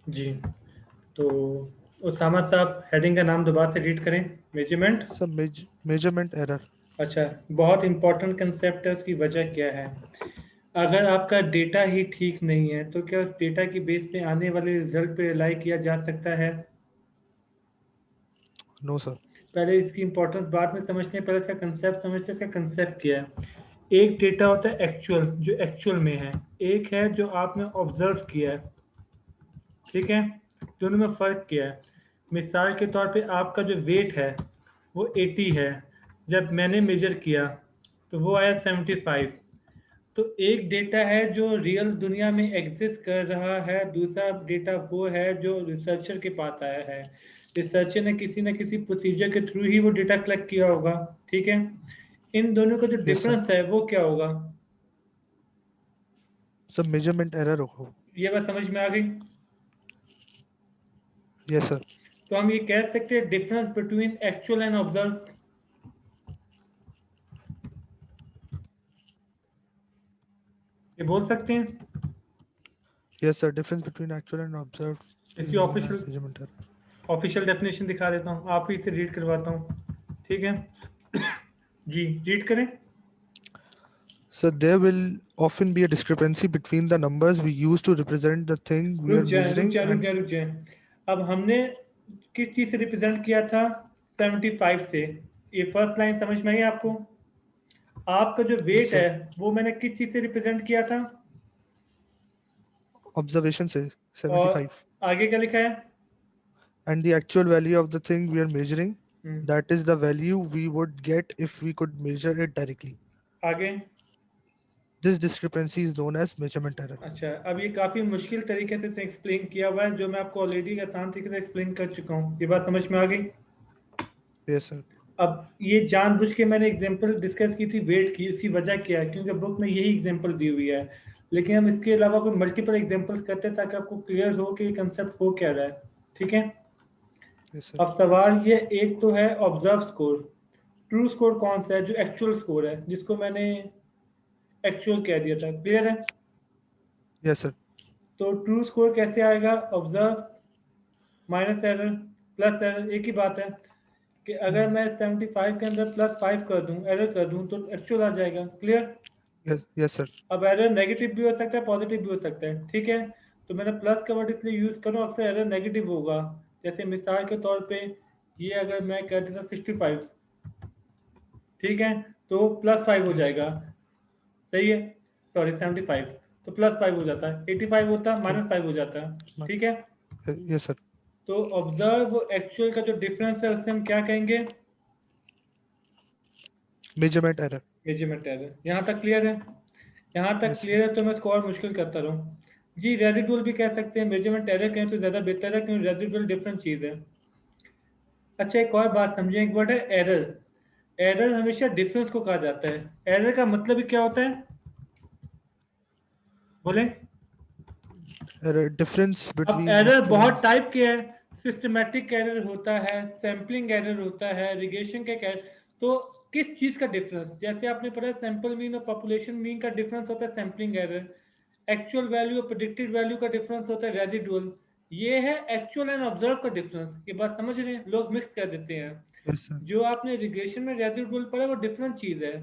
जी। तो उसामा साहब हेडिंग का नाम दोबारा से रीड करें। मेजरमेंट। सब मेजरमेंट एरर। अच्छा, बहुत इंपॉर्टेंट कंसेप्ट है, उसकी वजह क्या है? अगर आपका डेटा ही ठीक नहीं है तो क्या उस डेटा की बेस पे आने वाले रिजल्ट पे रिलाई किया जा सकता है? No sir. पहले इसकी इंपॉर्टेंस बाद में समझते हैं, पहले इसका कंसेप्ट समझते हैं। इसका कंसेप्ट क्या है? एक डेटा होता है एक्चुअल, जो एक्चुअल में है। एक है जो आपने ऑब्जर्व किया है। ठीक है, दोनों में फर्क क्या है? मिसाल के तौर पे आपका जो वेट है वो 80 है, जब मैंने मेजर किया तो वो आया 75। तो एक डेटा है जो रियल दुनिया में एग्जिस्ट कर रहा है, दूसरा डेटा वो है जो रिसर्चर के पास आया है। रिसर्चर ने किसी न किसी प्रोसीजर के थ्रू ही वो डेटा कलेक्ट किया होगा। ठीक है, इन दोनों का जो यस सर। डिफरेंस है वो क्या होगा? सब मेजरमेंट एरर होगा। ये बात समझ में आ गई? Yes sir. तो हम ये कह सकते हैं difference between actual and observe. ये बोल सकते हैं। Yes sir, difference between actual and observed is इसकी known as official measurement error. Official definition दिखा देता हूँ, आप ही से रीड करवाता हूँ। ठीक है, जी रीड करें। So there will often be a discrepancy between the numbers we use to represent the thing we रुक are जाए रुक measuring जाए रुक and जाए रुक जाए। अब हमने किस चीज से रिप्रेजेंट किया था? 75 से। ये फर्स्ट लाइन समझ में आई आपको? आपका जो yes वेट sir, है वो मैंने किस चीज से रिप्रेजेंट किया था? observation say और 75, आगे क्या लिखा है? and the actual value of the thing we are measuring, hmm, that is the value we would get if we could measure it directly. आगे। This discrepancy is known as measurement error. अच्छा, अब ये काफी मुश्किल तरीके से explain किया हुआ है, जो मैं आपको ऑलरेडी आसान तरीके से एक्सप्लेन कर चुका हूँ। ये बात समझ में आ गई? Yes sir. अब ये जानबूझ के मैंने एग्जांपल डिस्कस की थी वेट की, इसकी वजह क्या है? क्योंकि बुक में यही एग्जांपल दी हुई है। लेकिन हम इसके अलावा कोई मल्टीपल एग्जांपल्स करते हैं ताकि आपको क्लियर हो कि ये कंसेप्ट हो क्या रहा है। ठीक है, Yes sir. अब सवाल ये, एक तो है ऑब्जर्व स्कोर। ट्रू स्कोर कौन सा है? जो एक्चुअल स्कोर है, जिसको मैंने एक्चुअल कह दिया था। क्लियर है? Yes sir. तो ट्रू स्कोर कैसे आएगा? Observe minus error plus error, एक ही बात है कि अगर Hmm. मैं 75 के अंदर +5 कर दूं, एरर कर दूं, तो एक्चुअल आ जाएगा। क्लियर? Yes sir. अब एरर नेगेटिव भी हो सकता है, पॉजिटिव भी हो सकता है। ठीक है, तो मैंने प्लस का वर्ड इसलिए यूज करूँ, अक्सर एरर नेगेटिव होगा। जैसे मिसाल के तौर पे ये अगर मैं कर देता 65, ठीक है, तो +5 हो Yes sir. जाएगा। सही है, सॉरी 75, तो +5 हो जाता है। 85 होता Oh, -5 हो जाता है। no. ठीक है, Yes sir. तो ऑब्जर्व एक्चुअल का जो डिफरेंस है उसे हम क्या कहेंगे? Measurement error. Measurement error. यहाँ तक क्लियर है? यहाँ तक Yes sir. क्लियर है, तो मैं इसको और मुश्किल करता रहूँ। जी, रेजिडुअल भी कह सकते हैं, मेजरमेंट एरर कहें तो ज़्यादा बेहतर है, क्योंकि रेजिडुअल डिफरेंट चीज़ है। अच्छा, एक और बात समझें, एक वर्ड है एरर। एरर हमेशा डिफरेंस को कहा जाता है। एरर का मतलब ही क्या होता है? बोले। Error difference अब between एरर actual and बहुत टाइप के हैं। सिस्टमेटिक एरर होता है, सैम्पलिंग एरर होता है, रिग्रेशन का एरर। तो किस चीज़ का डिफरेंस? जैसे आपने पढ़ा सैंपल मीन और पॉपुलेशन मीन का डिफरेंस होता है सैम्पलिंग एरर। एक्चुअल वैल्यू और प्रेडिक्टेड वैल्यू का डिफरेंस होता है रेजिडुअल। ये है एक्चुअल एंड ऑब्जर्व का डिफरेंस। ये बात समझ रहे हैं? लोग मिक्स कर देते हैं। yes sir. जो आपने रिग्रेशन में रेजिडुअल पढ़ा वो डिफरेंट चीज़ है,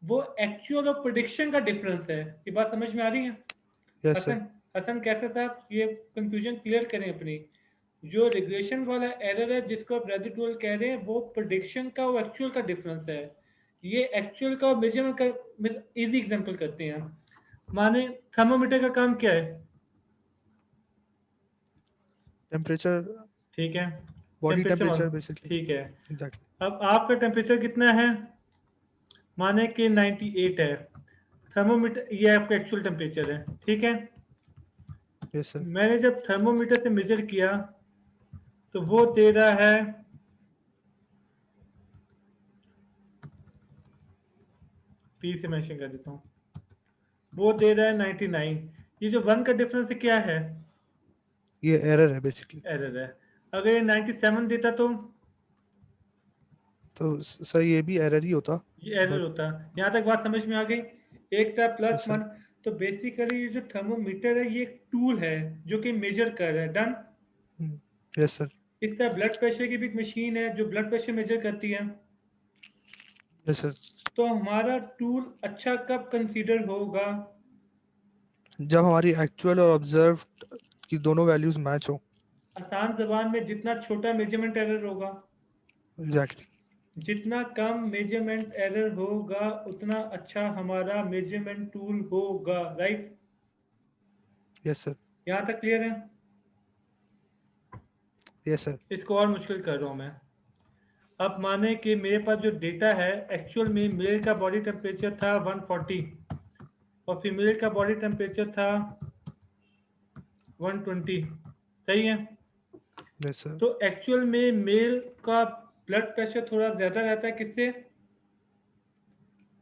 वो एक्चुअल और प्रिडिक्शन का डिफरेंस है। ये बात समझ में आ रही है? Yes sir. हसन, हसन कैसे साहब ये कंफ्यूजन क्लियर करें अपनी। जो रिग्रेशन वाला एरर है जिसको आप रेजिडुअल कह रहे हैं, वो प्रिडिक्शन का और एक्चुअल का डिफरेंस है। ये एक्चुअल का और मेजरमेंट का इजी एग्जांपल करते हैं। माने थर्मोमीटर का काम क्या है? Temperature, ठीक है, body टेम्परेचर temperature मान। basically. ठीक है, Exactly. अब आपका टेम्परेचर कितना है? माने कि 98 है। थर्मोमीटर ये आपका एक्चुअल टेम्परेचर है। ठीक है, Yes sir. मैंने जब थर्मोमीटर से मेजर किया तो वो दे रहा है, पी से मेंशन कर देता हूँ, वो दे रहा है 99। ये जो 1 का डिफरेंस है क्या है? ये एरर है बेसिकली। एरर है। अगर ये 97 देता तो तो सर ये भी एरर ही होता। ये एरर बट होता। यहाँ तक बात समझ में आ गई? एक था प्लस यस वन। सर। तो बेसिकली ये जो थर्मोमीटर है ये एक टूल है जो कि मेजर कर रहा है। डन। Yes sir. इस तरह ब्लड प्रेशर की भी एक मशीन है जो ब्लड प्रेशर मेजर करती है। Yes sir. तो हमारा टूल अच्छा कब कंसीडर होगा? जब हमारी एक्चुअल और ऑब्जर्व की दोनों वैल्यूज मैच हो। आसान जबान में जितना छोटा मेजरमेंट एरर होगा, एग्जैक्टली। जितना कम मेजरमेंट एरर होगा उतना अच्छा हमारा मेजरमेंट टूल होगा। राइट। Yes sir. यहाँ तक क्लियर है? Yes sir. इसको और मुश्किल कर रहा हूँ मैं। अब माने कि मेरे पास जो डेटा है, एक्चुअल में मेल का बॉडी टेम्परेचर था 140 और फीमेल का बॉडी टेम्परेचर था 120। सही है? Yes sir. तो एक्चुअल में मेल का ब्लड प्रेशर थोड़ा ज़्यादा रहता है किससे?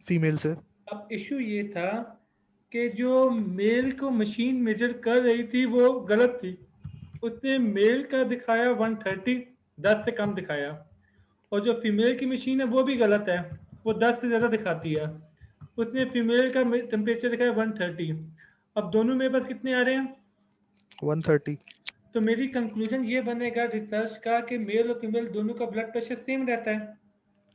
फीमेल से। अब इशू ये था कि जो मेल को मशीन मेजर कर रही थी वो गलत थी। उसने मेल का दिखाया 130, 10 से कम दिखाया। और जो फीमेल की मशीन है वो भी गलत है, वो 10 से ज़्यादा दिखाती है। उसने फीमेल का टेम्परेचर दिखाया 130। अब दोनों मेरे पास कितने आ रहे हैं? 130। तो मेरी कंक्लूजन ये बनेगा रिसर्च का कि मेल और फीमेल दोनों का ब्लड प्रेशर सेम रहता है।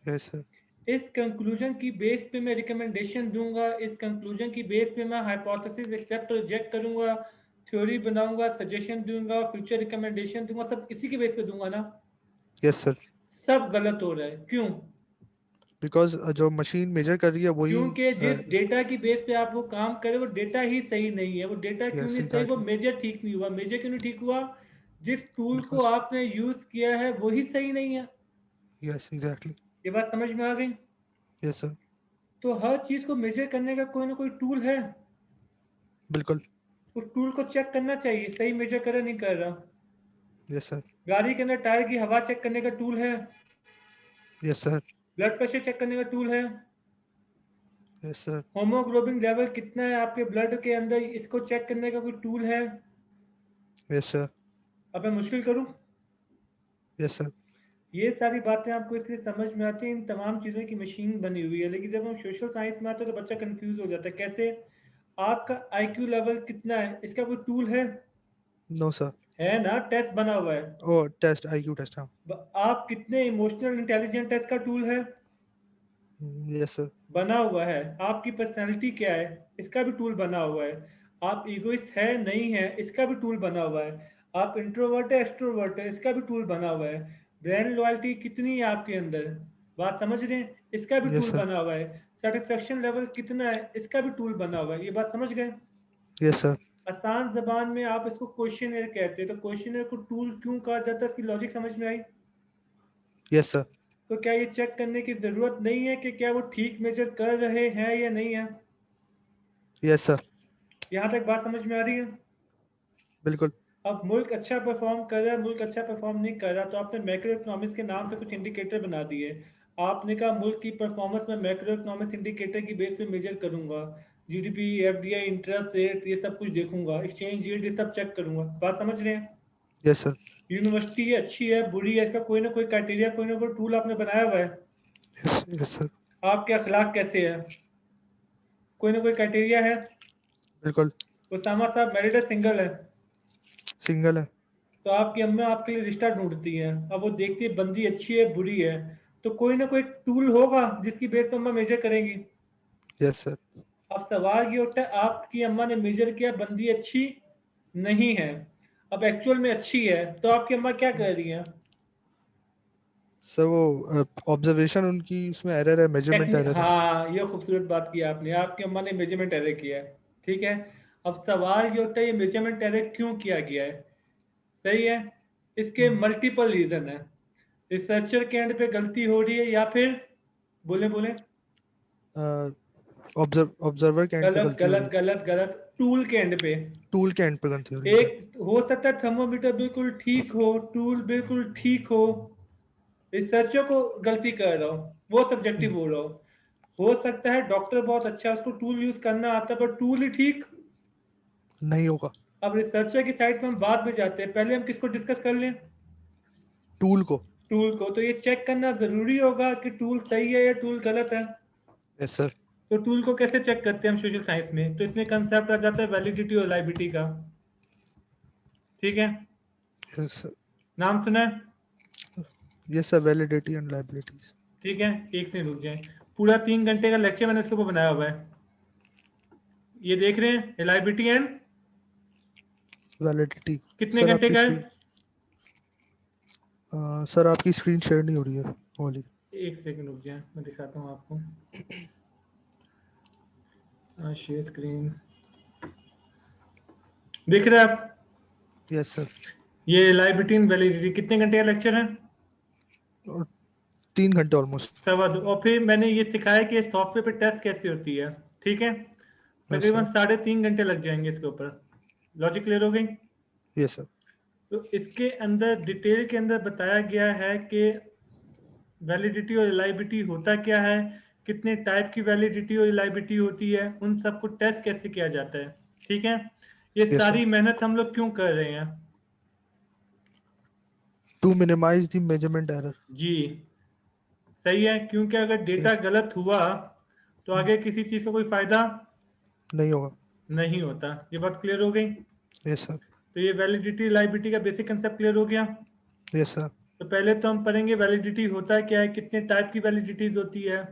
Yes sir. इस कंक्लूजन की बेस पे मैं रिकमेंडेशन दूंगा, इस कंक्लूजन की बेस पे मैं हाइपोथेसिस एक्सेप्ट रिजेक्ट करूंगा, थ्योरी बनाऊंगा, सजेशन दूंगा, फ्यूचर रिकमेंडेशन दूंगा, सब इसी के बेस पे दूंगा ना। Yes sir. सब गलत हो रहा है, क्यों? बिकॉज जो मशीन मेजर कर रही है वही। क्योंकि जिस डेटा की बेस पे आप वो काम करें वो डेटा ही सही नहीं है। वो डेटा क्यों यस नहीं सही? वो एग्जैक्टली। मेजर ठीक नहीं हुआ। मेजर क्यों नहीं ठीक हुआ? जिस टूल को बिकॉज। आपने यूज किया है वही सही नहीं है। Yes exactly. ये बात समझ में आ गई? Yes sir. तो हर चीज को मेजर करने का कोई ना कोई टूल है। बिल्कुल। उस टूल को चेक करना चाहिए सही मेजर कर रहा नहीं कर रहा। Yes sir. गाड़ी के अंदर टायर की हवा चेक करने का टूल है। Yes sir. Blood pressure check करने का टूल है। Yes sir. होमोग्लोबिन लेवल कितना है आपके ब्लड के अंदर, इसको चेक करने का कोई टूल है। Yes sir. अब मैं मुश्किल करूं? Yes sir. ये सारी बातें आपको इसलिए समझ में आती हैं, इन तमाम चीज़ों की मशीन बनी हुई है। लेकिन जब हम सोशल साइंस में आते हैं तो बच्चा कंफ्यूज हो जाता है। कैसे? आपका आईक्यू लेवल कितना है इसका कोई टूल नो सर। है ना? टेस्ट बना हुआ है। ओ टेस्ट आईक्यू टेस्ट हाँ। आप कितने इमोशनल इंटेलिजेंट है इसका टूल है। Yes sir. बना हुआ है। आपकी पर्सनैलिटी क्या है इसका भी टूल बना हुआ है। आप इगोइस्ट है नहीं है इसका भी टूल बना हुआ है। आप इंट्रोवर्ट है एक्सट्रोवर्ट है इसका भी टूल बना हुआ है। ब्रेन लॉयल्टी कितनी है आपके अंदर, बात समझ रहे हैं, इसका भी यस टूल सर। बना हुआ है। सेटिस्फेक्शन लेवल कितना है इसका भी टूल बना हुआ है। ये बात समझ गए? Yes sir. आसान जबान में आप इसको क्वेश्चनर कहते हैं। तो क्वेश्चनर को टूल क्यों कहा जाता है, इसकी लॉजिक समझ में आई? Yes sir. तो क्या ये चेक करने की जरूरत नहीं है कि क्या वो ठीक मेजर कर रहे हैं या नहीं है? Yes sir. यहाँ तक बात समझ में आ रही है? बिल्कुल। अब मुल्क अच्छा परफॉर्म कर रहा है, मुल्क अच्छा परफॉर्म नहीं कर रहा, तो आपने मैक्रो इकोनॉमिक्स के नाम से कुछ इंडिकेटर बना दिए। आपने कहा मुल्क की परफॉर्मेंस में मैक्रो इकोनॉमिक्स इंडिकेटर की बेस पे मेजर करूंगा। जीडीपी, एफडीआई, इंटरेस्ट रेट, ये सब कुछ देखूंगा, एक्सचेंज यील्ड, ये सब चेक करूंगा। बात समझ रहे हैं? Yes sir. यूनिवर्सिटी है अच्छी है बुरी है, इसका कोई ना कोई क्राइटेरिया, कोई ना कोई टूल आपने बनाया हुआ है। Yes yes sir. आपके अखलाक कैसे है, कोई ना कोई क्राइटेरिया है। बिल्कुल। उसामा साहब मैरिड है सिंगल है? सिंगल है। तो आपकी अम्मा आपके लिए रिश्ता ढूंढती है। अब वो देखती है बंदी अच्छी है बुरी है, तो कोई ना कोई टूल होगा जिसकी बेस पर अम्मा मेजर करेंगी। Yes sir. अब सवाल ये उठता है आपकी अम्मा ने मेजर किया बंदी अच्छी नहीं है, अब एक्चुअल में अच्छी है, तो आपकी अम्मा क्या कर रही है? सर वो ऑब्जर्वेशन उनकी उसमें एरर है, मेजरमेंट टेक्निक, एरर है। हाँ ये खूबसूरत बात की आपने, आपकी अम्मा ने मेजरमेंट एरर किया है। ठीक है। अब सवाल ये होता है ये मेजरमेंट एरर क्यों किया गया है? सही है। इसके मल्टीपल रीजन है। रिसर्चर के एंड पे गलती हो रही है या फिर, बोले बोले, ऑब्जर्वर के एंड पे गलत गलती हो रही गलत है। गलत गलत, टूल के एंड पे। टूल के एंड पे गलती हो रही है सर। एक हो सकता है थर्मोमीटर बिल्कुल ठीक हो, टूल बिल्कुल ठीक हो, रिसर्चर को गलती कर रहा हो, वो सब्जेक्टिव हो रहा हो सकता है डॉक्टर बहुत अच्छा है, उसको टूल यूज करना आता है, पर टूल ही ठीक। नहीं होगा। अब रिसर्चर की साइड पे हम बाद में जाते हैं, पहले हम किसको डिस्कस कर लें? टूल को। टूल को। तो ये चेक करना जरूरी होगा कि टूल सही है या टूल गलत है। Yes sir. तो टूल को कैसे चेक करते हैं हम सोशल साइंस में? तो इसमें कंसेप्ट आ जाता है वैलिडिटी और लाइबिलिटी का, ठीक है? Yes, sir. नाम सुना है? Yes, sir. Validity and liabilities. ठीक है, एक से रुक जाए। पूरा 3 घंटे का लेक्चर मैंने इसके ऊपर बनाया हुआ है। ये देख रहे हैं, लाइबिलिटी एंड Validity. कितने सर घंटे आपकी का है? स्क्रीन सर आपकी स्क्रीन शेयर नहीं हो रही है वाली। एक सेकंड रुक जाए, मैं दिखाता हूँ आपको। शेयर स्क्रीन दिख रहा है आप? Yes sir. ये लाइबिलिटी एंड वैलिडिटी कितने घंटे का लेक्चर है? और 3 घंटे ऑलमोस्ट। 2.25। और फिर मैंने ये सिखाया कि सॉफ्टवेयर पे टेस्ट कैसे होती है, ठीक है? यस तकरीबन सर। 3.5 घंटे लग जाएंगे इसके ऊपर। लॉजिक क्लियर हो गई? Yes sir. तो इसके अंदर डिटेल के अंदर बताया गया है कि वैलिडिटी और रिलायबिलिटी होता क्या है, कितने टाइप की वैलिडिटी और रिलायबिलिटी होती है, उन सबको टेस्ट कैसे किया जाता है, ठीक है? ये यस सर। सारी मेहनत हम लोग क्यों कर रहे हैं? To minimize the measurement error. जी सही है, क्योंकि अगर डेटा यस। गलत हुआ तो आगे किसी चीज का कोई फायदा नहीं होगा। नहीं होता। ये बात क्लियर हो गई? Yes sir. तो ये वैलिडिटी रिलायबिलिटी का बेसिक कंसेप्ट क्लियर हो गया। Yes sir. तो पहले तो हम पढ़ेंगे वैलिडिटी होता क्या है, कितने टाइप की वैलिडिटीज होती है।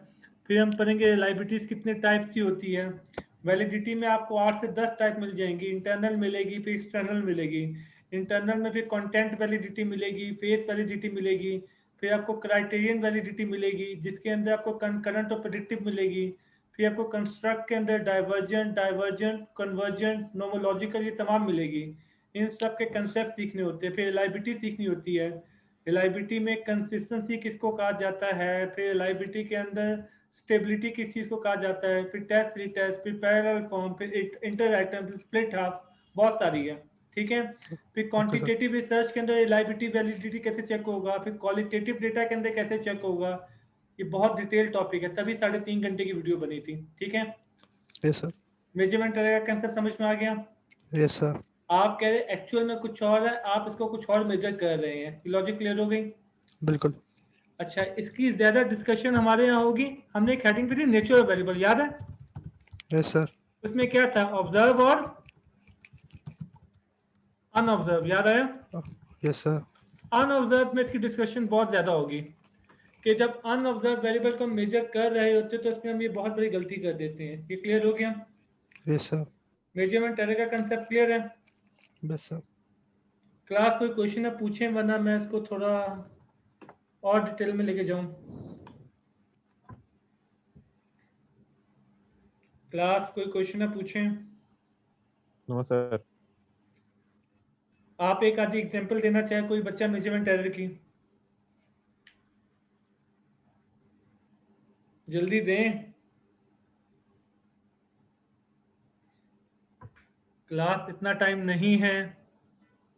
फिर हम पढ़ेंगे रिलायबिलिटीज कितने टाइप्स की होती है। वैलिडिटी में आपको 8 से 10 टाइप मिल जाएंगी, इंटरनल मिलेगी, फिर एक्सटर्नल मिलेगी। इंटरनल में फिर कंटेंट वैलिडिटी मिलेगी, फेस वैलिडिटी मिलेगी, फिर आपको क्राइटेरियन वैलिडिटी मिलेगी जिसके अंदर आपको करंट और प्रेडिक्टिव मिलेगी। फिर आपको कंस्ट्रक्ट के अंदर डाइवर्जेंट, डाइवर्जेंट, कन्वर्जेंट, नोमोलॉजिकल, ये तमाम मिलेगी। इन सब के कंसेप्ट सीखने होते हैं। फिर रिलायबिलिटी सीखनी होती है। रिलायबिलिटी में कंसिस्टेंसी किसको कहा जाता है, फिर रिलायबिलिटी के अंदर स्टेबिलिटी किस चीज को कहा जाता है, फिर टेस्ट रीटेस्ट, फिर पैरेलल फॉर्म, फिर इंटर आइटम, फिर स्प्लिट हाफ, बहुत सारी है, ठीक है? फिर ओके सर। क्वांटिटेटिव रिसर्च के अंदर रिलायबिलिटी वैलिडिटी कैसे चेक होगा, फिर क्वालिटेटिव डेटा के अंदर कैसे चेक होगा। ये बहुत डिटेल टॉपिक है, तभी 3.5 घंटे की वीडियो बनी थी, ठीक है? Yes sir. मेजरमेंट का कंसेप्ट समझ में आ गया? Yes sir. आप कह रहे एक्चुअल में कुछ और है, आप इसको कुछ और मेजर कर रहे हैं। लॉजिक क्लियर हो गई? बिल्कुल। अच्छा, इसकी ज्यादा डिस्कशन हमारे यहाँ होगी। हमने एक हेडिंग पे थी नेचुरल वेरिएबल, याद है? Yes sir. उसमें क्या था, ऑब्जर्व और अनऑब्जर्व, याद आया? Yes sir. अनऑब्जर्व में इसकी डिस्कशन बहुत ज्यादा होगी कि जब अनऑब्जर्व वेरिएबल को मेजर कर रहे होते तो इसमें हम ये बहुत बड़ी गलती कर देते हैं। ये क्लियर हो गया? Yes sir. मेजरमेंट एरर का कंसेप्ट क्लियर है? Yes sir. क्लास कोई क्वेश्चन है पूछें, वरना मैं इसको थोड़ा और डिटेल में लेके जाऊं। क्लास कोई क्वेश्चन है पूछें। No sir. आप एक आधी एग्जांपल देना चाहे कोई बच्चा मेजरमेंट एरर की, जल्दी दें। क्लास इतना टाइम नहीं है।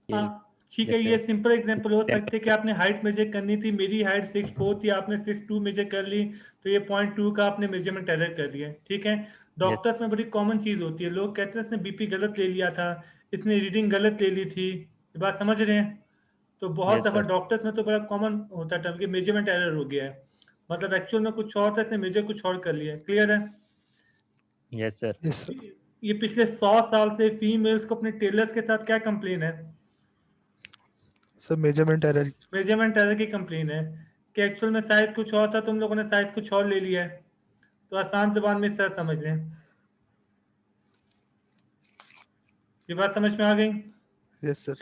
हाँ ठीक है, ये सिंपल एग्जांपल हो सकते है कि आपने हाइट मेजर करनी थी, मेरी हाइट 6'4" थी, आपने 6'2" मेजर कर ली, तो ये 0.2 का आपने मेजरमेंट एरर कर दिया, ठीक है? डॉक्टर्स में बड़ी कॉमन चीज होती है, लोग कहते हैं इसने बीपी गलत ले लिया था, इसने रीडिंग गलत ले ली थी। ये बात समझ रहे हैं? तो बहुत दफा डॉक्टर्स में तो बड़ा कॉमन होता है टर्म कि मेजरमेंट एरर हो गया है, मतलब एक्चुअल में कुछ और था, इसने मेजर कुछ और कर लिया। क्लियर है? Yes sir. Yes sir. ये पिछले 100 साल से फीमेल्स को अपने टेलर्स के साथ क्या कंप्लेन है? Sir measurement error. Measurement error की कंप्लेन है कि एक्चुअल में साइज कुछ और था, तुम लोगों ने साइज कुछ और ले लिया है। तो आसान जुबान में सर समझ लें। ये बात समझ में आ गई? Yes sir.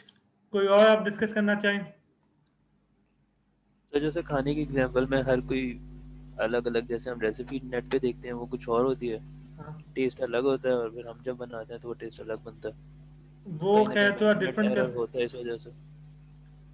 कोई और आप डिस्कस करना चाहें? तो जैसे खाने की एग्जांपल में हर कोई अलग अलग, जैसे हम रेसिपी नेट पे देखते हैं वो कुछ और होती है, टेस्ट अलग होता है, और फिर हम जब बनाते हैं तो वो टेस्ट अलग बनता है। वो खैर तो measurement डिफरेंट error होता है इस वजह से।